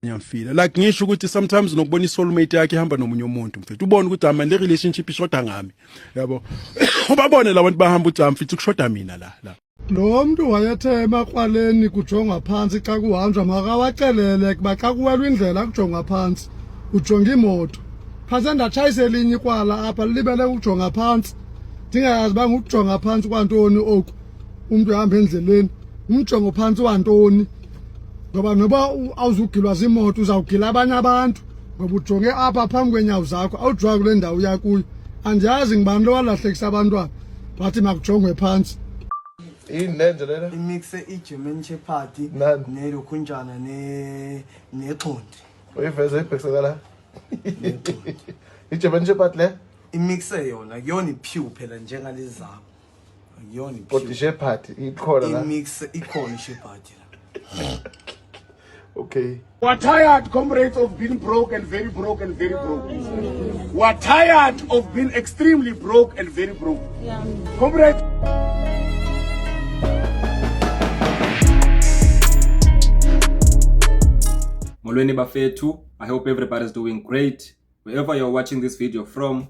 Ngiyamfila like ngisho ukuthi sometimes nokubona isoulmate yakhe ihamba nomunye umuntu mfethu ubone ukuthi amanje le relationship ishoda ngami yabo ubabone labantu bahamba uthi mfethu kushoda mina la lo muntu wayethe emakwaleni kujongwa phansi xa kuhanjwa makawacelele kuba xa kuwelwa indlela kujongwa phansi ujonga imoto phantse ndatshayisa elinye ikwala apha libele ukujonga phansi ndingayazi uba ngukujonga phansi kwantoni oku umntu ehamba endleleni umjongo phansi wantoni ngoba noba awuzugilwa zimoto uzawugila abanye abantu ngoba ujonge apha phambi kwenyawo zakho awujwa kule ndawo yakuyo andiyazi ngibani lo walahlekisa abantwana bathi makujongwe phansi imixe iGerman Shepherd nelokhunjana nexhondi uyiveze ibhekisela la iGerman Shepherd le imixe yona kuyona iphiwu phela njengalezi zabo kuyona iphiwu kodwa iShepherd ikhona la imixe ikhona iShepherd la. Okay. We're tired, comrades, of being broke and very broke and very broke. We're tired of being extremely broke and very broke. Yeah. Comrades. Molweni bafethu, I hope everybody's doing great. Wherever you're watching this video from,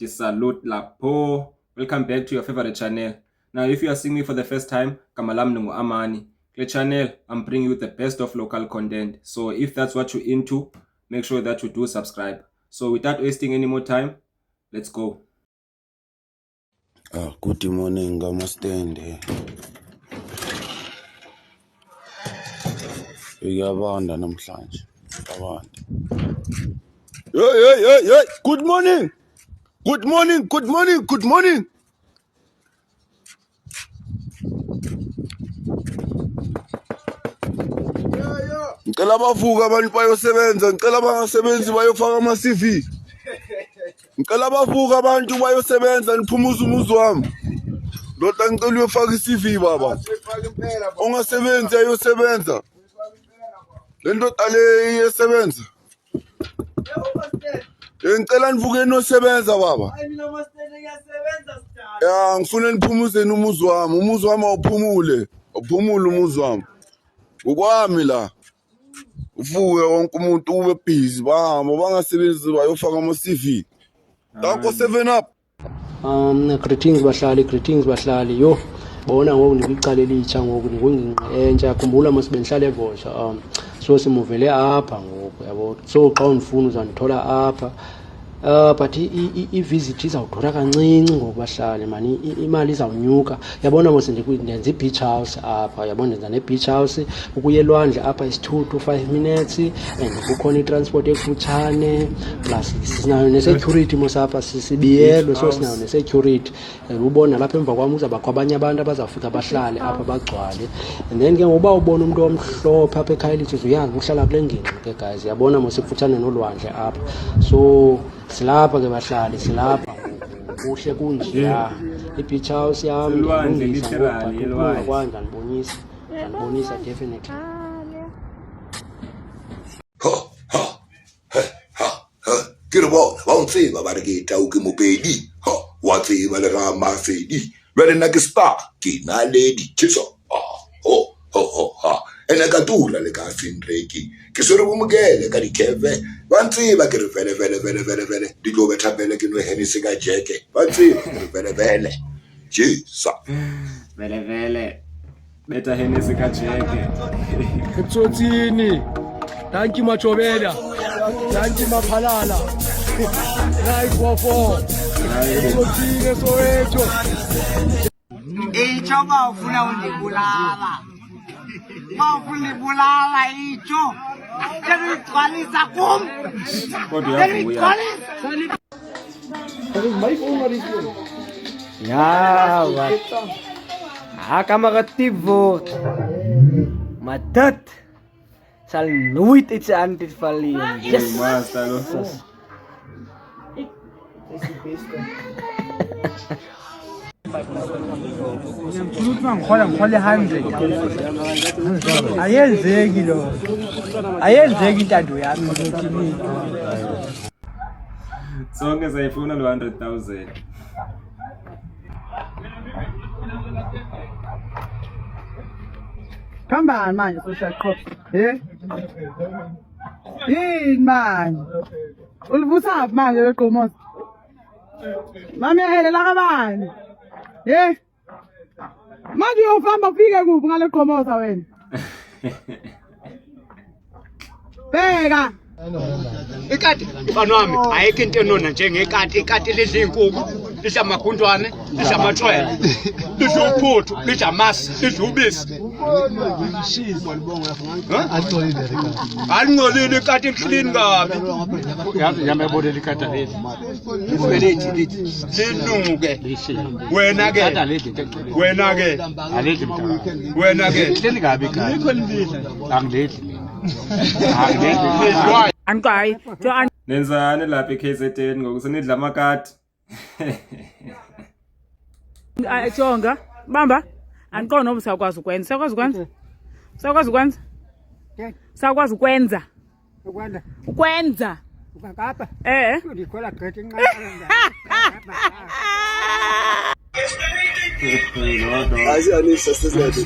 salute lapo. Welcome back to your favorite channel. Now, if you are seeing me for the first time, kamalam nungu amani. The channel, I'm bringing you the best of local content. So if that's what you're into, make sure that you do subscribe. So without wasting any more time, let's go. Good morning, Gamastende. Uyabanda namhlanje. Abanda. Hey. Good morning. Good morning. Good morning. Good morning. Ngicela abavuka abantu bayosebenza, ngicela abangasebenzi bayofaka ama CV. Ngicela abavuka abantu bayosebenza niphumuza umuzi wami. Ndoda ngicela uyofaka iCV baba. Ongasebenzi ayosebenza. Le ndoda le iyesebenza. Ngicela nivuke nosebenza baba. Mina mastele ngiyasebenza sidala. Ya ngifuna niphumuze umuzi wami. Umuzi wami awuphumule. Awuphumule umuzi wami. Ukwami la. Uvuke wonke umuntu ube busy bahamba bangasebenzi bayofaka ama CV. Danko 7 up. Greetings bahlali yo bona ngoku nikwicala elitsha ngoku nikwingqe entsha khumbula masibe nihlale eVosha so simuvele apha ngoku yabo so xa unifuna uzandithola apha but i-visit izawudura kancinci ngoku bahlali mani imali izawunyuka yabona mose ndenza i-beach house apha yabona ndenza ne-beach house ukuya elwandle apha is 2 to 5 minutes and kukhona i-transport ekufutshane plus sinayo ne-security mos apha sibiyelwe so sinayo ne-security ubona lapha emva kwami uzabakho abanye abantu abazawufika bahlale apha bagcwale and then ke ngoba ubona umuntu omhlophe apha eKhayelitsha uyazi uhlala kule ngingqi ke guys yabona mos ekufutshane nolwandle apha so silapha ke bahlali silapha kuhle kunje i-beach house yami kwanja nibonisa definitely Ke re bona ba o tseba ba re ke tau ke mopedi wa tseba le ga mafedi ba re nna ke star ke na le ditšhiso ene ka tula le ka finreki ke swere bomokele ka dikhefe ba ntseba ke re vele di tlo bethapele ke no henise ka jeke ba ntseba ke re vele jesa Vele beta henise ka jeke Etsotsini danki machobela danki maphalala right for etsotsini soweto Ichoba ufuna undibulala. Bafuna ibulala icho. Ngiyigcwalisa kum. kodwa uyavuya. Ya, kamera-tivo. Madat. Sal nooit iets aan dit verliezen. Yes. Master lo. Ngikhole 100. Ayenzeki lo. Ayenzeki intando yami ukuthi mina. Sonke sayifuna lo 100,000. Kambani manje social cops? Yini manje? Ulivusa manje leqomoza. Mami ehelela kabani? Manje uyofamba ufike kuphi ngale qomoza wena? Bheka. Ikati mfana wami ayikho into enona njengekati. Ikati lidla inkukhu, lidla amagundwane, lidla amathwele, lidla uphuthu, lidla amasi, lidla ubisi. Alingcolile ikati clean kabi. Yazi yamebonela ikati leli. Lithi linuke. Wena ke alidli mntana. Wena ke lidli kabi ikati. Angidli. Anqayi. Nenzani lapha eKZN ngokusenidla amakati? Jonga, bamba. Andiqondi noba usakwazi ukwenza. Sakwazi ukwenza. Ukwenza. Ukakapa. Ndikhola gqitha inqaba. Asiyanisa sesiyade.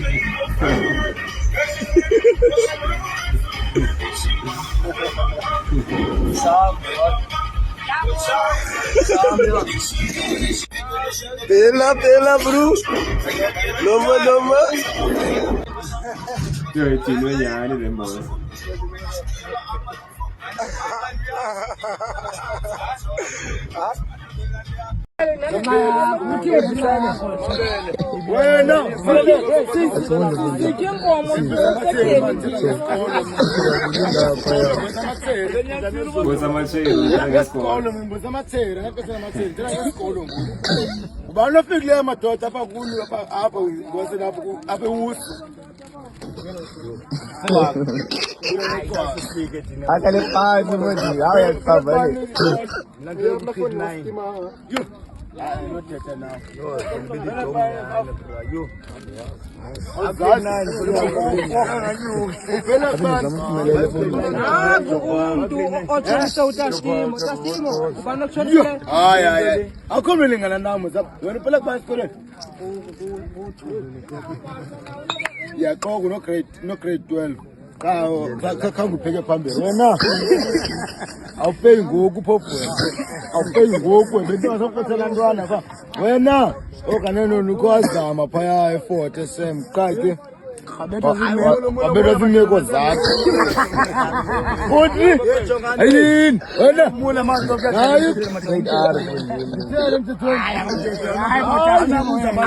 Pela, bro. Noma. Yo, ithinwe nyani le mboza. Ubani ofikileyo madoda apha kuni apha ngose apha ewusi. Akale phansi manje awuyaqabane. Hayi akho mlingana nami wena phela kuba esikoleni yaqoka no grade 12 kha ngipheke phambili wena awupeyi ngoku phopho awupeyi ngoku bento asokuthela ntwana pha wena okaneno nukwazama phaya e-Fort SM qake abeka zimeko zakhe uthi ayini wena mula manje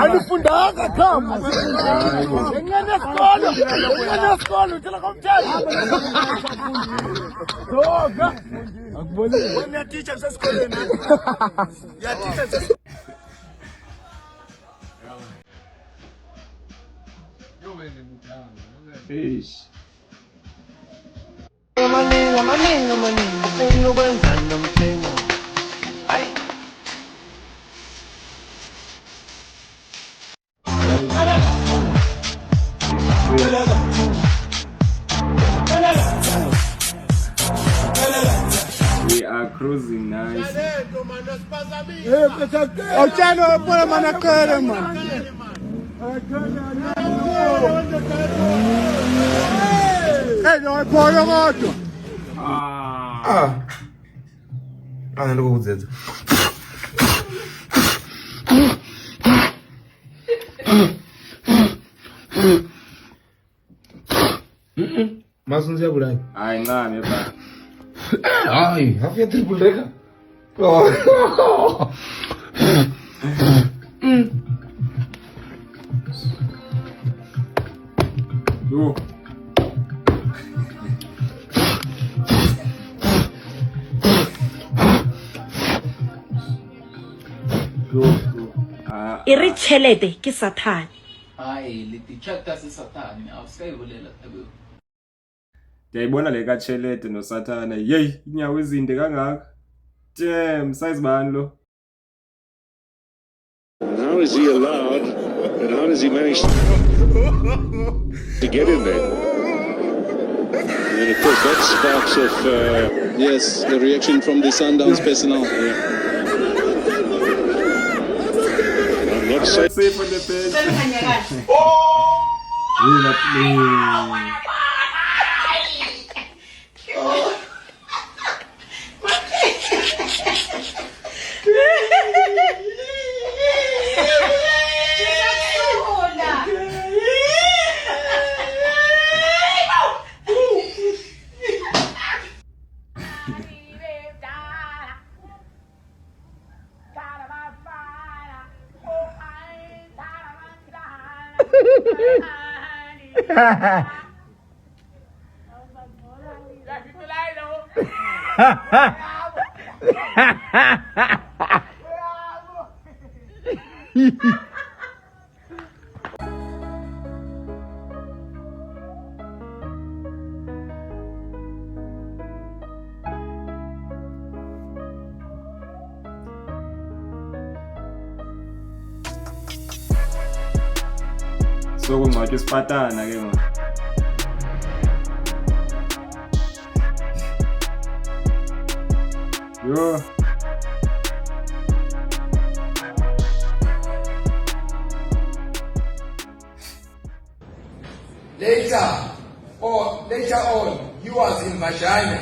alifundanga khamba ngene skolo uthela komthetho doga akuboni wena teacher sesikoleni ya teacher Fish. We are cruising nice. Ndikukudzedza. Masunzi yabulai. Hayi ngame ba. Hayi, afya triple decker. Yo. Iri tšhelete ke Sathane. Hayi letichapter seSathane awusayibolela tabe. Ndiyayibona le kaTshelete noSathane. Yey, inyawo ezinde kangaka. Damn, size bani lo. How is he allowed and how does he manage to get in there? And then of course that sparks off yes, the reaction from the Sundowns personnel. I'm not safe on the bench. So kungcwatshe isipatana ke manje. Yo. Later on, he was in Vagina,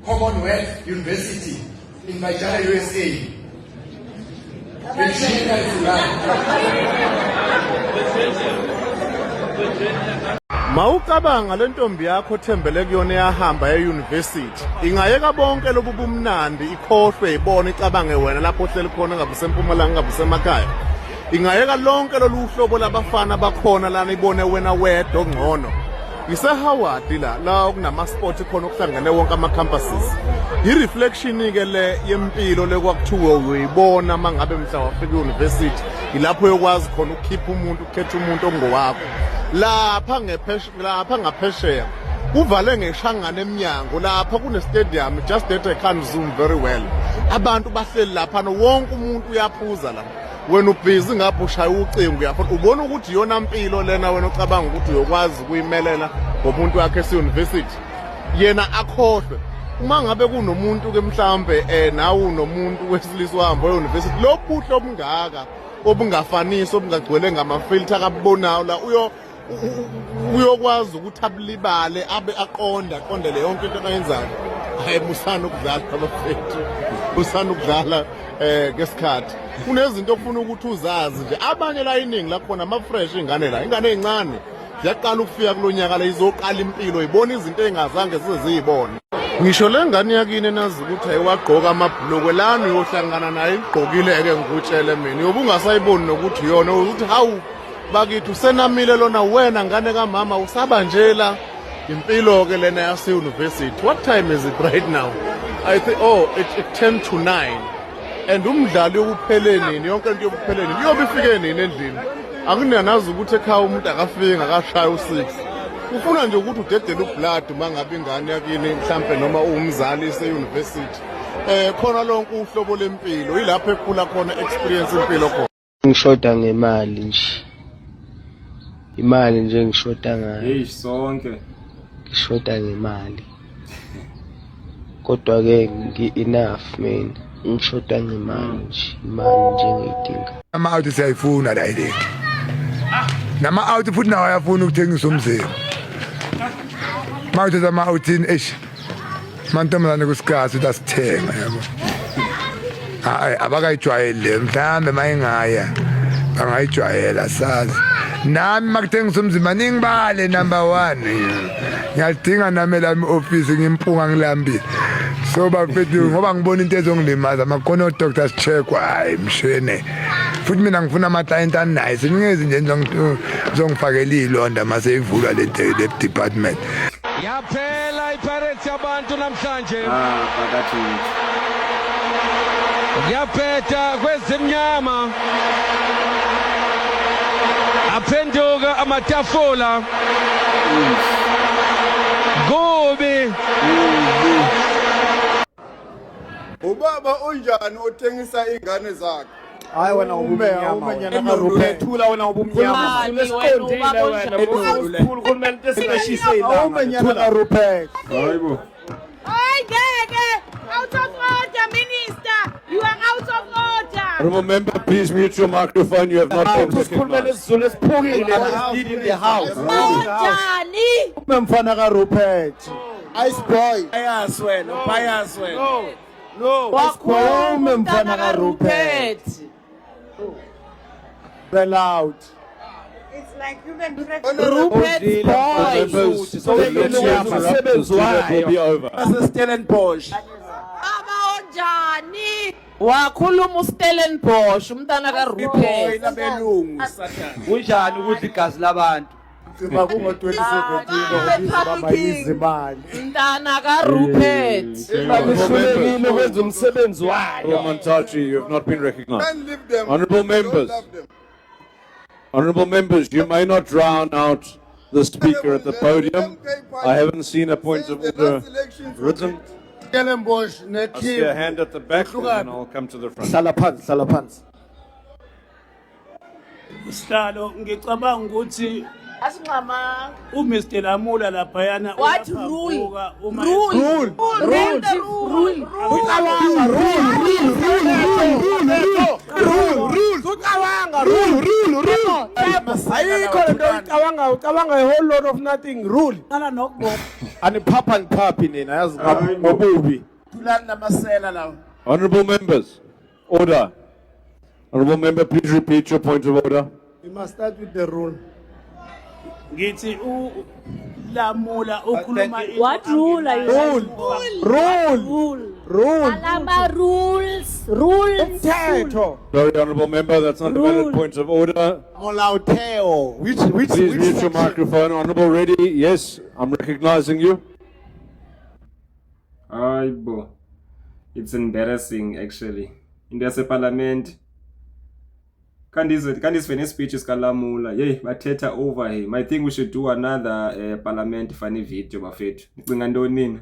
Commonwealth University, in Vagina, USA. Virginia is Mawucabanga le ntombi yakho thembele kuyona yahamba euniversity ingayeka bonke lobu bumnandi ikhohlwe ibone icabange wena lapho ohleli khona ngabe sempumalanga ngabe semakhaya ingayeka lonke loluhlobo labafana bakhona lana ibone wena wedwa ongcono ise Howard la kunama sport khona okuhlangene wonke ama campuses i reflection ke le yempilo lekwakuthiwe uyibona mangabe mhla wafika euniversity ilapho yokwazi khona ukukhipha umuntu ukhetha umuntu ongowakho lapha ngaphesheya kuvale ngeshangana eminyango lapha kune stadium just that I can't zoom very well abantu bahleli lapha wonke umuntu uyaphuza la wena ubhizi ngapho ushaya ucingo uyafuna ubona ukuthi yona impilo lena wena ucabanga ukuthi uyokwazi kuyimelela ngomuntu wakhe euniversity yena akhohlwe uma ngabe kunomuntu ke mhlambe nawe unomuntu wesilisa wahamba euniversity lobuhle obungaka obungafanisi obungagcwele ngama-filter akabubonayo la uyokwazi ukuthi abulibale abe aqondele yonke into ayenzayo hayi musana ukudlala abafethu usana ukudlala ngesikhathi kunezinto okufuna ukuthi uzazi nje abanye la iningi lakhona ama-fresh ingane ezincane ziyaqala ukufika kulonyaka la izoqala impilo ibona izinto engazange sizeziyibona ngisho le ngane yakini nazi ukuthi ayiwagqoka amabhlukwe lana uyohlangana naye igqokile-ke ngikutshele mina yobe ungasayiboni nokuthi yona ukuthi hawu bakithi usenamile lona wena ngane kamama usaba njela impilo ke lena yase-university. What time is it right now? I think it 10 to 9 and umdlalo yokupheleni yonke into yokupheleni iyobe ifike nini endlini anginanazi ukuthi ekhaya umuntu akafiki akashaya u6 ufuna nje ukuthi udedele ublood mangabe ingane yakini mhlambe noma umzali ese-university khona lonke uhlobo lempilo yilapho ekhula khona experience impilo khona ngishoda ngemali nje imali nje ngishoda ngayo hey sonke ngishoda ngemali kodwa ke enough man ngishoda ngemali nje imali nje ngiyidinga ama-out siyayifuna la ilethi nama-out futhi nawo ayafuna ukuthengisa umzimba ma-out ama-outini mantombazane kusikhathi ukuthi asithenga yabo hayi abakayijwayele mhlawumbe mayengaya bangayijwayela sazi nami makuthengisa umzimba ningibale number 1 ngiyalidinga nami lami office ngimpunga ngilambile so bafethu ngoba ngibona into ezongilimaza makhona odoctors check hayi mshene futhi mina ngifuna ama-client anice ngingezi nje ngizongifakela ilonda mase ivulwa le department yaphela iPirates yabantu namhlanje phakathi yaphetha kwezimnyama aphenduka amatafula kubi ubaba unjani othengisa ingane zakhe hayi wena umenyana kaRupethula wena ubumnyama lesiqondile wena kumele tesishise la umenyana kaRupeth hayibo Ngeke out of order minister you are out of order remember please mute your microphone you have not kumele sizule siphukile in the house njani umemfana kaRupeth ice boy bias wena no wakhona umfana kaRupeth loud it's like human Rupert boy so umsebenzi wayo Stellenbosch baba onjani wakhuluma uStellenbosch umntana kaRupert belungu sathana kunjani ukudla igazi labantu Siba kungo-2017 ngokuyizi imali. Mntana kaRupert. Ihlulekile ukwenza umsebenzi wayo. Romantachi, you have not been recognized. Honorable members, you may not drown out the speaker at the podium. I haven't seen a point of order written. I see a hand at the back, and then I'll come to the front. Hlala phansi. Sihlalo ngicabanga ukuthi Asinqama. uMr Lamula laphayana What rule? Ayikho lento ucabanga a whole lot of nothing rule. Qala nokubona. Aniphaphi nina yazi ngobubi. Thulani namasela lawo. Honorable members, order. Honorable member, please repeat your point of order. We must start with the rule. Ngithi Lamula ukhuluma What rule are you saying? Rule. Alama rules. Umthetho. Sorry, honorable member, that's not a valid point of order. Molauteo. Please mute your microphone. Honorable Reddy, yes, I'm recognizing you. Aibo. It's embarrassing actually. In the parliament. Candice finish speeches kalamula. Yey, bathetha over him. I think we should do another parliament funny video bafethu. Nicinga ntoni nina?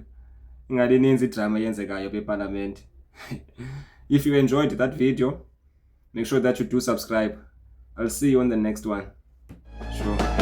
Ingale ninzi drama yenzekayo beparlament. If you enjoyed that video, make sure that you do subscribe. I'll see you on the next one. Sure.